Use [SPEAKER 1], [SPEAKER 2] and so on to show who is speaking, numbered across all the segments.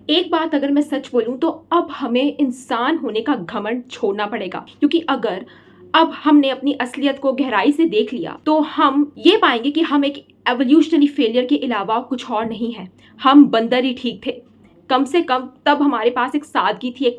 [SPEAKER 1] एक बात अगर मैं सच बोलूं तो अब हमें इंसान होने का घमंड छोड़ना पड़ेगा, क्योंकि अगर अब हमने अपनी असलियत को गहराई से देख लिया तो हम ये पाएंगे कि हम एक एवोल्यूशनरी फेलियर के अलावा कुछ और नहीं है। हम बंदर ही ठीक थे। कम से कम तब हमारे पास एक सादगी थी, एक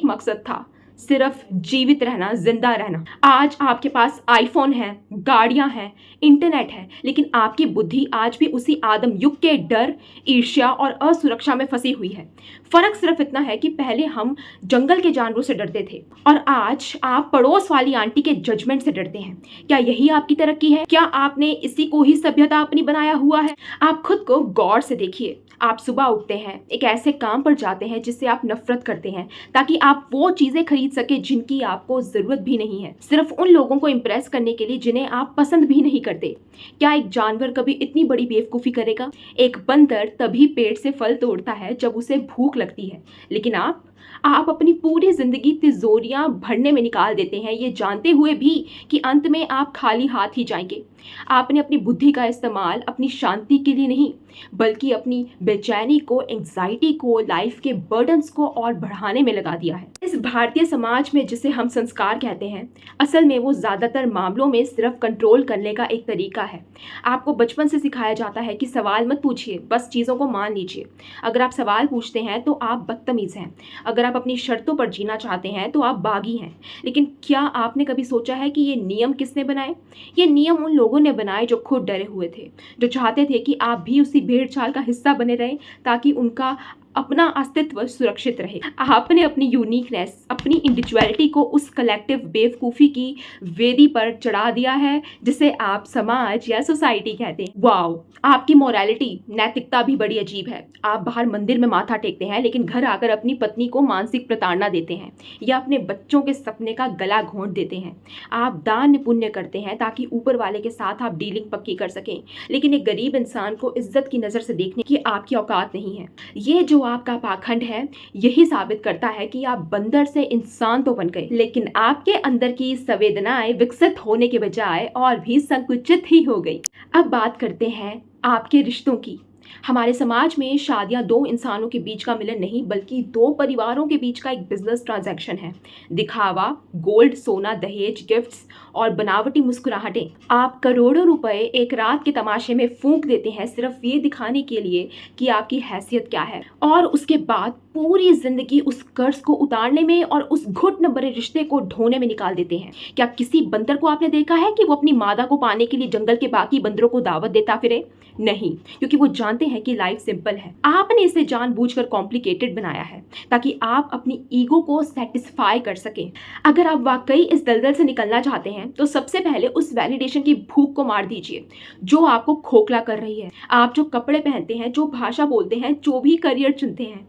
[SPEAKER 1] मकसद था, सिर्फ जीवित रहना, जिंदा रहना। आज आपके पास आईफोन है, गाड़ियां हैं, इंटरनेट है, लेकिन आपकी बुद्धि आज भी उसी आदम युग के डर, ईर्ष्या और असुरक्षा में फंसी हुई है। फर्क सिर्फ इतना है कि पहले हम जंगल के जानवरों से डरते थे और आज आप पड़ोस वाली आंटी के जजमेंट से डरते हैं। क्या यही आपकी तरक्की है? क्या आपने इसी को ही सभ्यता अपनी बनाया हुआ है? आप खुद को गौर से देखिए। आप सुबह उठते हैं, एक ऐसे काम पर जाते हैं जिससे आप नफरत करते हैं, ताकि आप वो चीजें खरीद सके जिनकी आपको जरूरत भी नहीं है, सिर्फ उन लोगों को इम्प्रेस करने के लिए जिन्हें आप पसंद भी नहीं करते। क्या एक जानवर कभी इतनी बड़ी बेवकूफी करेगा? एक बंदर तभी पेड़ से फल तोड़ता है जब उसे भूख लगती है, लेकिन आप अपनी पूरी जिंदगी तिजोरियां भरने में निकाल देते हैं, ये जानते हुए भी कि अंत में आप खाली हाथ ही जाएंगे। आपने अपनी बुद्धि का इस्तेमाल अपनी शांति के लिए नहीं, बल्कि अपनी बेचैनी को, एंग्जाइटी को, लाइफ के बर्डन्स को और बढ़ाने में लगा दिया है। इस भारतीय समाज में जिसे हम संस्कार कहते हैं, असल में वो ज्यादातर मामलों में सिर्फ कंट्रोल करने का एक तरीका है। आपको बचपन से सिखाया जाता है कि सवाल मत पूछिए, बस चीज़ों को मान लीजिए। अगर आप सवाल पूछते हैं तो आप बदतमीज हैं। अगर आप अपनी शर्तों पर जीना चाहते हैं तो आप बागी हैं। लेकिन क्या आपने कभी सोचा है कि ये नियम किसने बनाए? ये नियम उन लोगों ने बनाए जो खुद डरे हुए थे, जो चाहते थे कि आप भी उसी भेड़ चाल का हिस्सा बने रहें ताकि उनका अपना अस्तित्व सुरक्षित रहे। आपने अपनी यूनिकनेस, अपनी इंडिविजुअलिटी को उस कलेक्टिव बेवकूफ़ी की वेदी पर चढ़ा दिया है जिसे आप समाज या सोसाइटी कहते हैं। वाओ, आपकी मोरालिटी, नैतिकता भी बड़ी अजीब है। आप बाहर मंदिर में माथा टेकते हैं, लेकिन घर आकर अपनी पत्नी को मानसिक प्रताड़ना देते हैं या अपने बच्चों के सपने का गला घोंट देते हैं। आप दान पुण्य करते हैं ताकि ऊपर वाले के साथ आप डीलिंग पक्की कर सकें, लेकिन एक गरीब इंसान को इज्जत की नज़र से देखने की आपकी औकात नहीं है। ये जो आपका पाखंड है, यही साबित करता है कि आप बंदर से इंसान तो बन गए, लेकिन आपके अंदर की संवेदनाएं विकसित होने के बजाय और भी संकुचित ही हो गई। अब बात करते हैं आपके रिश्तों की। हमारे समाज में शादियां दो इंसानों के बीच का मिलन नहीं, बल्कि दो परिवारों के बीच का एक बिजनेस ट्रांजैक्शन है। दिखावा, गोल्ड, सोना, दहेज, गिफ्ट्स और बनावटी मुस्कुराहटें। आप करोड़ों रुपए एक रात के तमाशे में फूंक देते हैं, सिर्फ ये दिखाने के लिए कि आपकी हैसियत क्या है, और उसके बाद पूरी जिंदगी उस कर्ज को उतारने में और उस घुटन भरे रिश्ते को ढोने में निकाल देते हैं। क्या किसी बंदर को आपने देखा है कि वो अपनी मादा को पाने के लिए जंगल के बाकी बंदरों को दावत देता फिरे? नहीं, क्योंकि वो जानते हैं कि लाइफ सिंपल है। आपने इसे जानबूझकर कॉम्प्लिकेटेड बनाया है ताकि आप अपनी ईगो को सेटिस्फाई कर सकें। अगर आप वाकई इस दलदल से निकलना चाहते हैं तो सबसे पहले उस वैलिडेशन की भूख को मार दीजिए जो आपको खोखला कर रही है। आप जो कपड़े पहनते हैं, जो भाषा बोलते हैं, जो भी करियर चुनते हैं,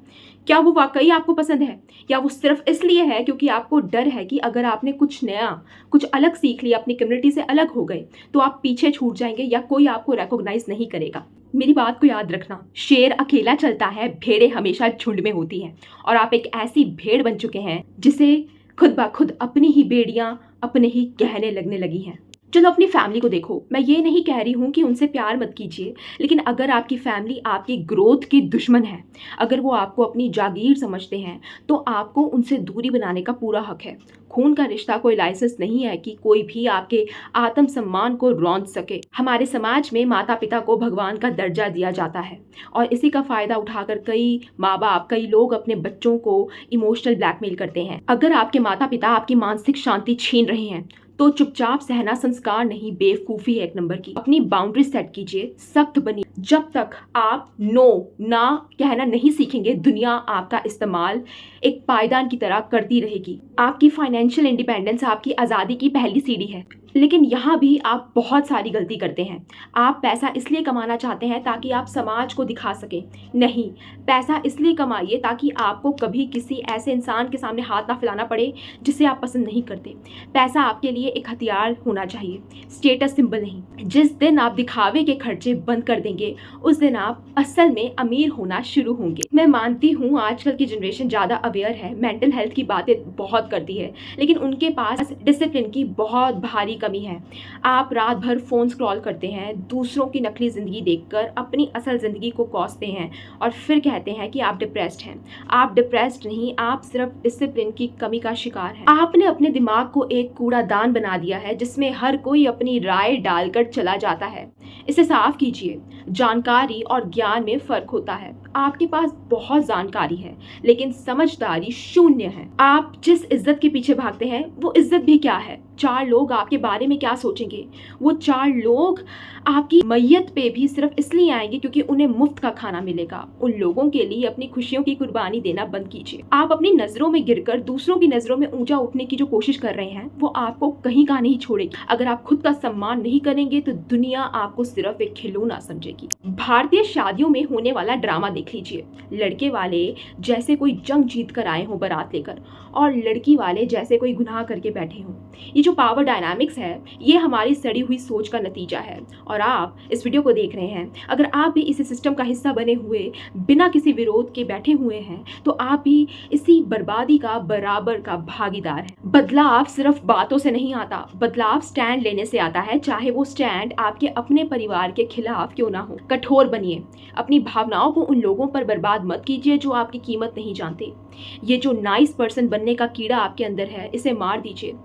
[SPEAKER 1] क्या वो वाकई आपको पसंद है, या वो सिर्फ इसलिए है क्योंकि आपको डर है कि अगर आपने कुछ नया, कुछ अलग सीख लिया, अपनी कम्युनिटी से अलग हो गए, तो आप पीछे छूट जाएंगे या कोई आपको रिकॉग्नाइज नहीं करेगा? मेरी बात को याद रखना, शेर अकेला चलता है, भेड़ें हमेशा झुंड में होती हैं, और आप एक ऐसी भेड़ बन चुके हैं जिसे खुद ब खुद अपनी ही बेड़ियां अपने ही कहने लगने लगी हैं। चलो अपनी फैमिली को देखो। मैं ये नहीं कह रही हूँ कि उनसे प्यार मत कीजिए, लेकिन अगर आपकी फैमिली आपकी ग्रोथ की दुश्मन है, अगर वो आपको अपनी जागीर समझते हैं, तो आपको उनसे दूरी बनाने का पूरा हक है। खून का रिश्ता कोई लाइसेंस नहीं है कि कोई भी आपके आत्मसम्मान को रौंद सके। हमारे समाज में माता पिता को भगवान का दर्जा दिया जाता है, और इसी का फायदा उठाकर कई माँ बाप, कई लोग अपने बच्चों को इमोशनल ब्लैकमेल करते हैं। अगर आपके माता पिता आपकी मानसिक शांति छीन रहे हैं तो चुपचाप सहना संस्कार नहीं, बेवकूफ़ी है एक नंबर की। अपनी बाउंड्री सेट कीजिए, सख्त बनिए। जब तक आप नो ना कहना नहीं सीखेंगे, दुनिया आपका इस्तेमाल एक पायदान की तरह करती रहेगी। आपकी फाइनेंशियल इंडिपेंडेंस आपकी आज़ादी की पहली सीढ़ी है, लेकिन यहाँ भी आप बहुत सारी गलती करते हैं। आप पैसा इसलिए कमाना चाहते हैं ताकि आप समाज को दिखा सकें। नहीं, पैसा इसलिए कमाइए ताकि आपको कभी किसी ऐसे इंसान के सामने हाथ ना फैलाना पड़े जिसे आप पसंद नहीं करते। पैसा आपके लिए एक हथियार होना चाहिए, स्टेटस सिंबल नहीं। जिस दिन आप दिखावे के खर्चे बंद कर देंगे, उस दिन आप असल में अमीर होना शुरू होंगे। मैं मानती हूँ आजकल की जनरेशन ज़्यादा अवेयर है, मेंटल हेल्थ की बातें बहुत करती है, लेकिन उनके पास डिसिप्लिन की बहुत भारी कमी है। आप रात भर फ़ोन स्क्रॉल करते हैं, दूसरों की नकली ज़िंदगी देखकर अपनी असल ज़िंदगी को कोसते हैं और फिर कहते हैं कि आप डिप्रेस्ड हैं। आप डिप्रेस्ड नहीं, आप सिर्फ डिसिप्लिन की कमी का शिकार हैं। आपने अपने दिमाग को एक कूड़ादान बना दिया है जिसमें हर कोई अपनी राय डालकर चला जाता है। इसे साफ कीजिए। जानकारी और ज्ञान में फ़र्क होता है। आपके पास बहुत जानकारी है लेकिन समझदारी शून्य है। आप जिस इज्जत के पीछे भागते हैं वो इज्जत भी क्या है? 4 लोग आपके बारे में क्या सोचेंगे? वो 4 लोग आपकी मैयत पे भी सिर्फ इसलिए आएंगे क्योंकि उन्हें मुफ्त का खाना मिलेगा। उन लोगों के लिए अपनी खुशियों की कुर्बानी देना बंद कीजिए। आप अपनी नजरों में गिरकर दूसरों की नजरों में ऊंचा उठने की जो कोशिश कर रहे हैं वो आपको कहीं का नहीं छोड़ेगी। अगर आप खुद का सम्मान नहीं करेंगे तो दुनिया आपको सिर्फ एक खिलौना समझेगी। भारतीय शादियों में होने वाला ड्रामा देख लीजिए। लड़के वाले जैसे कोई जंग जीत कर आए हों बारात लेकर और लड़की वाले जैसे कोई गुनाह करके बैठे हों। ये जो पावर डायनामिक्स है ये हमारी सड़ी हुई सोच का नतीजा है और आप इस वीडियो को देख रहे हैं। अगर आप भी इसी सिस्टम का हिस्सा बने हुए बिना किसी विरोध के बैठे हुए हैं तो आप भी इसी बर्बादी का बराबर का भागीदार हैं। बदलाव सिर्फ बातों से नहीं आता, बदलाव स्टैंड लेने से आता है, चाहे वो स्टैंड आपके अपने परिवार के खिलाफ क्यों ना हो। कठोर बनिए। अपनी भावनाओं को उन लोगों पर बर्बाद मत कीजिए जो आपकी कीमत नहीं जानते। ये जो नाइस पर्सन बनने का कीड़ा आपके अंदर है इसे मार दीजिए।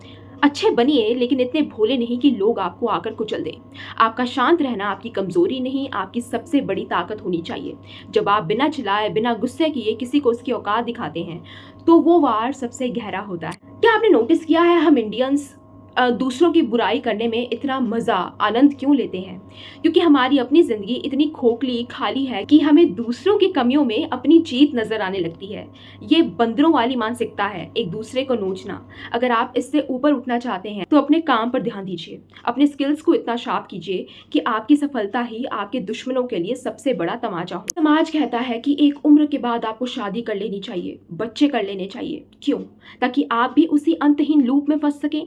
[SPEAKER 1] अच्छे बनिए लेकिन इतने भोले नहीं कि लोग आपको आकर कुचल दें। आपका शांत रहना आपकी कमजोरी नहीं, आपकी सबसे बड़ी ताकत होनी चाहिए। जब आप बिना चिल्लाए बिना गुस्से किए किसी को उसकी औकात दिखाते हैं तो वो वार सबसे गहरा होता है। क्या आपने नोटिस किया है हम इंडियंस दूसरों की बुराई करने में इतना मज़ा आनंद क्यों लेते हैं? क्योंकि हमारी अपनी ज़िंदगी इतनी खोखली खाली है कि हमें दूसरों की कमियों में अपनी जीत नज़र आने लगती है। ये बंदरों वाली मानसिकता है, एक दूसरे को नोचना। अगर आप इससे ऊपर उठना चाहते हैं तो अपने काम पर ध्यान दीजिए। अपने स्किल्स को इतना शार्प कीजिए कि आपकी सफलता ही आपके दुश्मनों के लिए सबसे बड़ा तमाचा हो। समाज कहता है कि एक उम्र के बाद आपको शादी कर लेनी चाहिए, बच्चे कर लेने चाहिए। क्यों? ताकि आप भी उसी अंतहीन लूप में फंस सकें।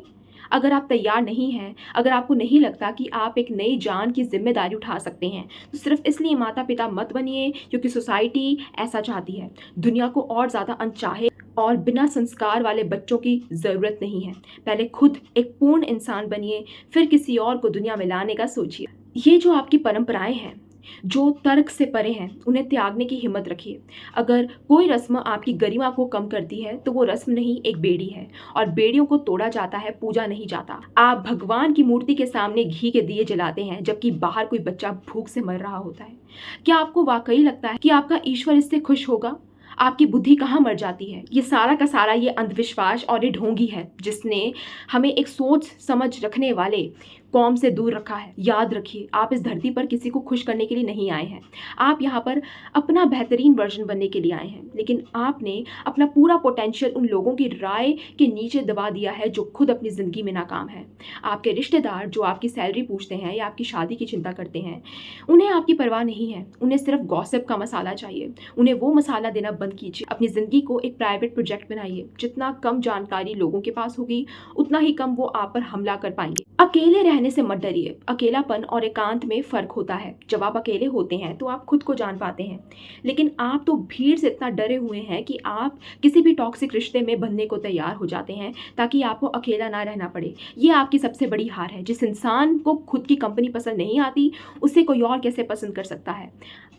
[SPEAKER 1] अगर आप तैयार नहीं हैं, अगर आपको नहीं लगता कि आप एक नई जान की जिम्मेदारी उठा सकते हैं तो सिर्फ इसलिए माता पिता मत बनिए क्योंकि सोसाइटी ऐसा चाहती है। दुनिया को और ज़्यादा अनचाहे और बिना संस्कार वाले बच्चों की ज़रूरत नहीं है। पहले खुद एक पूर्ण इंसान बनिए, फिर किसी और को दुनिया में लाने का सोचिए। ये जो आपकी परंपराएं हैं जो तर्क से परे हैं उन्हें त्यागने की हिम्मत रखिए। अगर कोई रस्म आपकी गरिमा को कम करती है तो वो रस्म नहीं, एक बेड़ी है और बेड़ियों को तोड़ा जाता है, पूजा नहीं जाता। आप भगवान की मूर्ति के सामने घी के दिए जलाते हैं जबकि बाहर कोई बच्चा भूख से मर रहा होता है। क्या आपको वाकई लगता है कि आपका ईश्वर इससे खुश होगा? आपकी बुद्धि कहाँ मर जाती है? ये सारा का सारा ये अंधविश्वास और ये ढोंगी है जिसने हमें एक सोच समझ रखने वाले कौम से दूर रखा है। याद रखिए, आप इस धरती पर किसी को खुश करने के लिए नहीं आए हैं। आप यहाँ पर अपना बेहतरीन वर्जन बनने के लिए आए हैं, लेकिन आपने अपना पूरा पोटेंशियल उन लोगों की राय के नीचे दबा दिया है जो खुद अपनी ज़िंदगी में नाकाम है। आपके रिश्तेदार जो आपकी सैलरी पूछते हैं या आपकी शादी की चिंता करते हैं, उन्हें आपकी परवाह नहीं है। उन्हें सिर्फ गॉसिप का मसाला चाहिए। उन्हें वो मसाला देना बंद कीजिए। अपनी ज़िंदगी को एक प्राइवेट प्रोजेक्ट बनाइए। जितना कम जानकारी लोगों के पास होगी उतना ही कम वो आप पर हमला कर पाएंगे। अकेले रहने से मत डरिए। अकेलापन और एकांत में फ़र्क होता है। जब आप अकेले होते हैं तो आप खुद को जान पाते हैं, लेकिन आप तो भीड़ से इतना डरे हुए हैं कि आप किसी भी टॉक्सिक रिश्ते में बंधने को तैयार हो जाते हैं ताकि आपको अकेला ना रहना पड़े। ये आपकी सबसे बड़ी हार है। जिस इंसान को खुद की कंपनी पसंद नहीं आती उसे कोई और कैसे पसंद कर सकता है?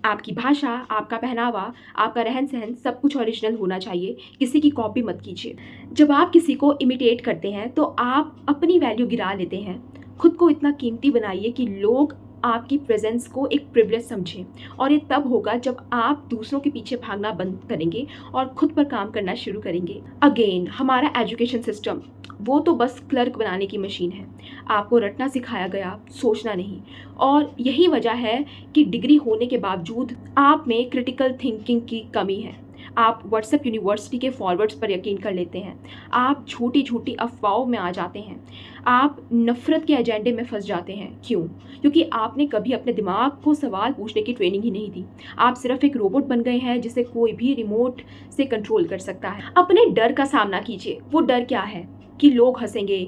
[SPEAKER 1] आपकी भाषा, आपका पहनावा, आपका रहन सहन सब कुछ ओरिजिनल होना चाहिए। किसी की कॉपी मत कीजिए। जब आप किसी को इमिटेट करते हैं तो आप अपनी वैल्यू गिरा लेते हैं। खुद को इतना कीमती बनाइए कि लोग आपकी प्रेजेंस को एक प्रिविलेज समझें और ये तब होगा जब आप दूसरों के पीछे भागना बंद करेंगे और खुद पर काम करना शुरू करेंगे। अगेन, हमारा एजुकेशन सिस्टम वो तो बस क्लर्क बनाने की मशीन है। आपको रटना सिखाया गया, सोचना नहीं। और यही वजह है कि डिग्री होने के बावजूद आप में क्रिटिकल थिंकिंग की कमी है। आप व्हाट्सएप यूनिवर्सिटी के फॉरवर्ड्स पर यकीन कर लेते हैं। आप झूठी झूठी अफवाहों में आ जाते हैं। आप नफ़रत के एजेंडे में फंस जाते हैं। क्यों? क्योंकि आपने कभी अपने दिमाग को सवाल पूछने की ट्रेनिंग ही नहीं दी। आप सिर्फ एक रोबोट बन गए हैं जिसे कोई भी रिमोट से कंट्रोल कर सकता है। अपने डर का सामना कीजिए। वो डर क्या है? कि लोग हंसेंगे।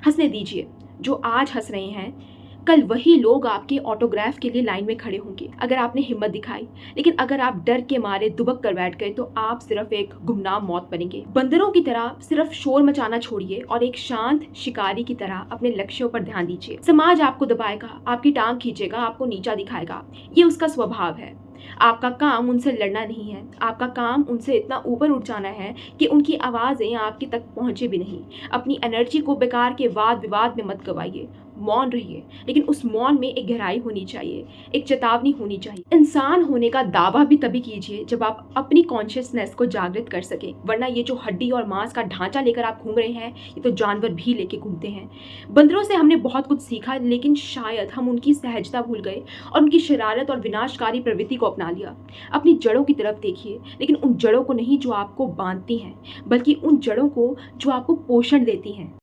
[SPEAKER 1] हंसने दीजिए। जो आज हंस रहे हैं कल वही लोग आपके ऑटोग्राफ के लिए लाइन में खड़े होंगे अगर आपने हिम्मत दिखाई। लेकिन अगर आप डर के मारे दुबक कर बैठ गए तो आप सिर्फ एक गुमनाम मौत बनेंगे। बंदरों की तरह सिर्फ शोर मचाना छोड़िए और एक शांत शिकारी की तरह अपने लक्ष्यों पर ध्यान दीजिए। समाज आपको दबाएगा, आपकी टांग खींचेगा, आपको नीचा दिखाएगा, ये उसका स्वभाव है। आपका काम उनसे लड़ना नहीं है, आपका काम उनसे इतना ऊपर उठ जाना है कि उनकी आवाज़ें आपके तक पहुंचे भी नहीं। अपनी एनर्जी को बेकार के वाद विवाद में मत गवाइए, मौन रहिए, लेकिन उस मौन में एक गहराई होनी चाहिए, एक चेतावनी होनी चाहिए। इंसान होने का दावा भी तभी कीजिए जब आप अपनी कॉन्शियसनेस को जागृत कर सकें, वरना ये जो हड्डी और मांस का ढांचा लेकर आप घूम रहे हैं, ये तो जानवर भी लेके घूमते हैं। बंदरों से हमने बहुत कुछ सीखा, लेकिन शायद हम उनकी सहजता भूल गए और उनकी शरारत और विनाशकारी प्रवृत्ति को अपना लिया। अपनी जड़ों की तरफ देखिए, लेकिन उन जड़ों को नहीं जो आपको बांधती हैं, बल्कि उन जड़ों को जो आपको पोषण देती हैं।